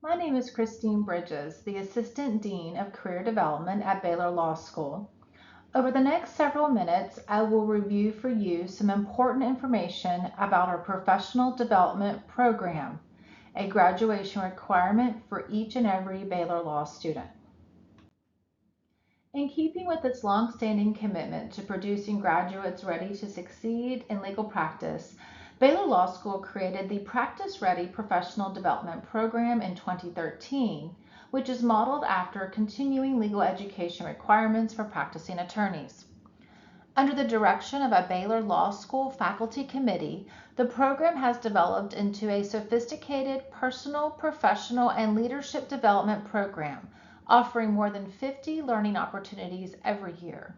My name is Christine Bridges, the Assistant Dean of Career Development at Baylor Law School. Over the next several minutes, I will review for you some important information about our Professional Development Program, a graduation requirement for each and every Baylor Law student. In keeping with its long-standing commitment to producing graduates ready to succeed in legal practice, Baylor Law School created the Practice Ready Professional Development Program in 2013, which is modeled after continuing legal education requirements for practicing attorneys. Under the direction of a Baylor Law School faculty committee, the program has developed into a sophisticated personal, professional, and leadership development program, offering more than 50 learning opportunities every year.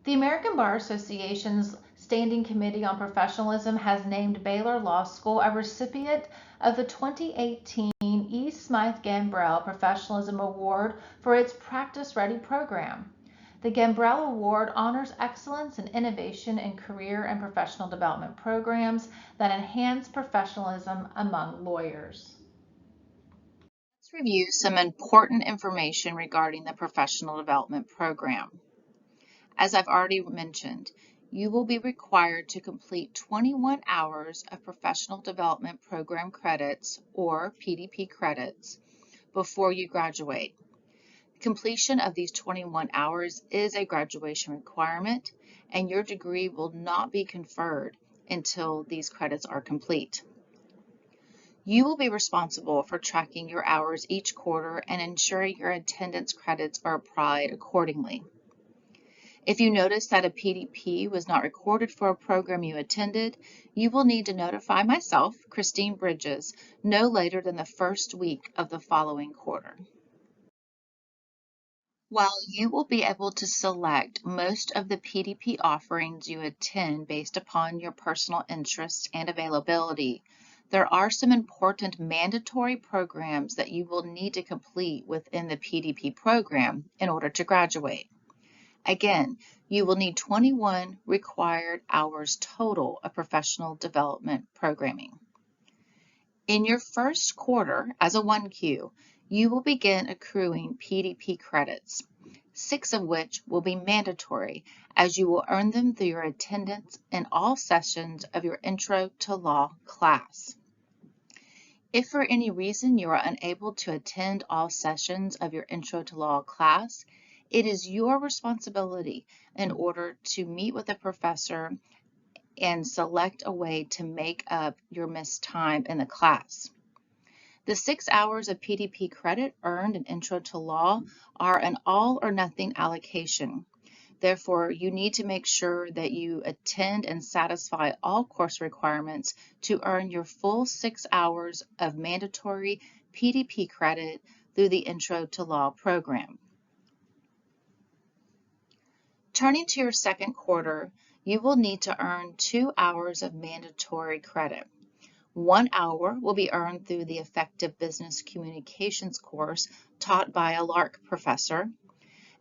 The American Bar Association's Standing Committee on Professionalism has named Baylor Law School a recipient of the 2018 E. Smythe Gambrell Professionalism Award for its Practice Ready program. The Gambrell Award honors excellence and innovation in career and professional development programs that enhance professionalism among lawyers. Let's review some important information regarding the Professional Development Program. As I've already mentioned, you will be required to complete 21 hours of Professional Development Program credits, or PDP credits, before you graduate. Completion of these 21 hours is a graduation requirement, and your degree will not be conferred until these credits are complete. You will be responsible for tracking your hours each quarter and ensuring your attendance credits are applied accordingly. If you notice that a PDP was not recorded for a program you attended, you will need to notify myself, Christine Bridges, no later than the first week of the following quarter. While you will be able to select most of the PDP offerings you attend based upon your personal interests and availability, there are some important mandatory programs that you will need to complete within the PDP program in order to graduate. Again, you will need 21 required hours total of professional development programming. In your first quarter, as a 1Q, you will begin accruing PDP credits, 6 of which will be mandatory, as you will earn them through your attendance in all sessions of your Intro to Law class. If for any reason you are unable to attend all sessions of your Intro to Law class, it is your responsibility in order to meet with a professor and select a way to make up your missed time in the class. The 6 hours of PDP credit earned in Intro to Law are an all or nothing allocation. Therefore, you need to make sure that you attend and satisfy all course requirements to earn your full 6 hours of mandatory PDP credit through the Intro to Law program. Turning to your second quarter, you will need to earn 2 hours of mandatory credit. 1 hour will be earned through the Effective Business Communications course taught by a LARC professor.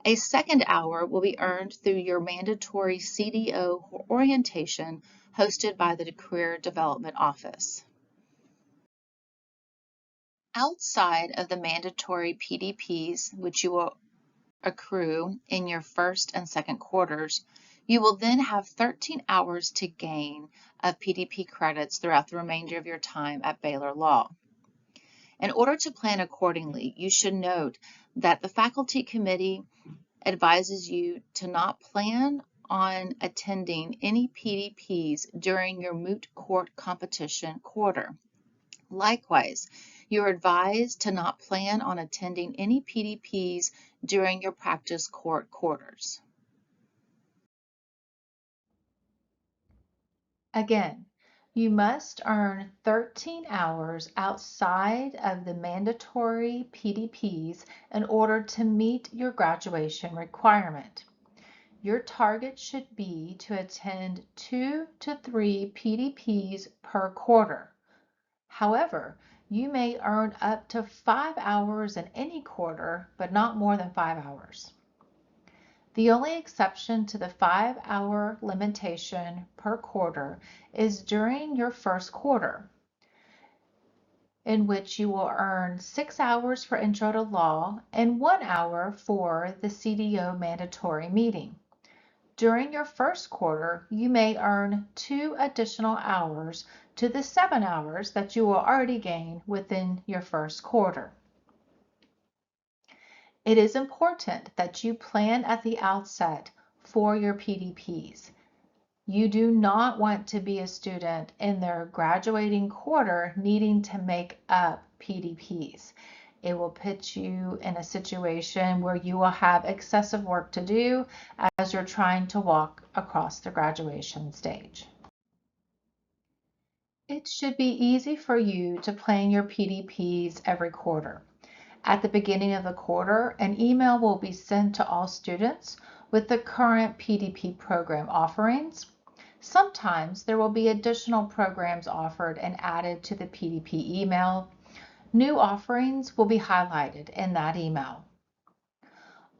A second hour will be earned through your mandatory CDO orientation hosted by the Career Development Office. Outside of the mandatory PDPs, which you will accrue in your first and second quarters, you will then have 13 hours to gain of PDP credits throughout the remainder of your time at Baylor Law. In order to plan accordingly, you should note that the faculty committee advises you to not plan on attending any PDPs during your moot court competition quarter. Likewise, you're advised to not plan on attending any PDPs during your practice court quarters. Again, you must earn 13 hours outside of the mandatory PDPs in order to meet your graduation requirement. Your target should be to attend 2 to 3 PDPs per quarter. However, you may earn up to 5 hours in any quarter, but not more than 5 hours. The only exception to the 5-hour limitation per quarter is during your first quarter. in which you will earn 6 hours for Intro to Law and 1 hour for the CDO mandatory meeting. During your first quarter, you may earn 2 additional hours to the 7 hours that you will already gain within your first quarter. It is important that you plan at the outset for your PDPs. You do not want to be a student in their graduating quarter needing to make up PDPs. It will put you in a situation where you will have excessive work to do as you're trying to walk across the graduation stage. It should be easy for you to plan your PDPs every quarter. At the beginning of the quarter, an email will be sent to all students with the current PDP program offerings. Sometimes there will be additional programs offered and added to the PDP email. New offerings will be highlighted in that email.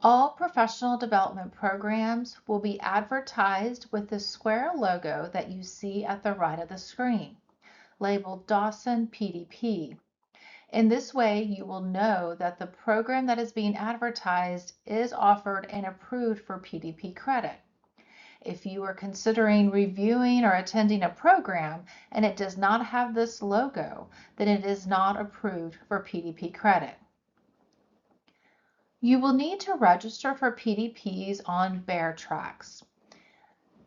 All professional development programs will be advertised with the square logo that you see at the right of the screen, labeled Dawson PDP. In this way, you will know that the program that is being advertised is offered and approved for PDP credit. If you are considering reviewing or attending a program and it does not have this logo, then it is not approved for PDP credit. You will need to register for PDPs on BearTrax.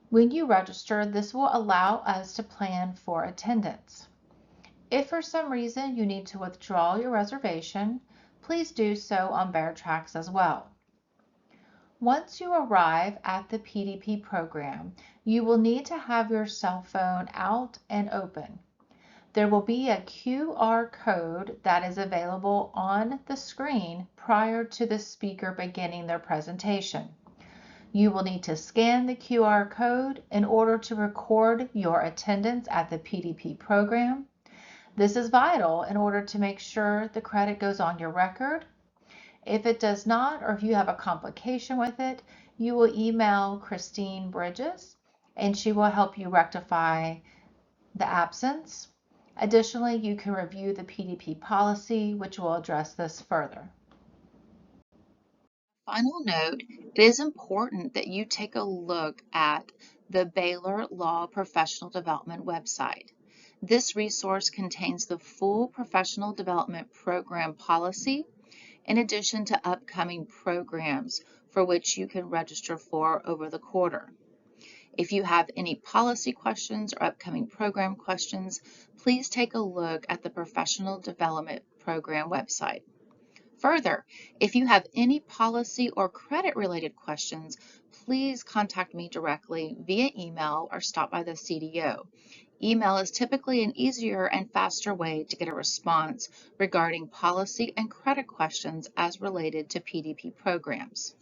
When you register, this will allow us to plan for attendance. If for some reason you need to withdraw your reservation, please do so on BearTrax as well. Once you arrive at the PDP program, you will need to have your cell phone out and open. There will be a QR code that is available on the screen prior to the speaker beginning their presentation. You will need to scan the QR code in order to record your attendance at the PDP program. This is vital in order to make sure the credit goes on your record. If it does not, or if you have a complication with it, you will email Christine Bridges and she will help you rectify the absence. Additionally, you can review the PDP policy, which will address this further. Final note, it is important that you take a look at the Baylor Law Professional Development website. This resource contains the full professional development program policy, in addition to upcoming programs for which you can register for over the quarter. If you have any policy questions or upcoming program questions, please take a look at the Professional Development Program website. Further, if you have any policy or credit related questions, please contact me directly via email or stop by the CDO. Email is typically an easier and faster way to get a response regarding policy and credit questions as related to PDP programs.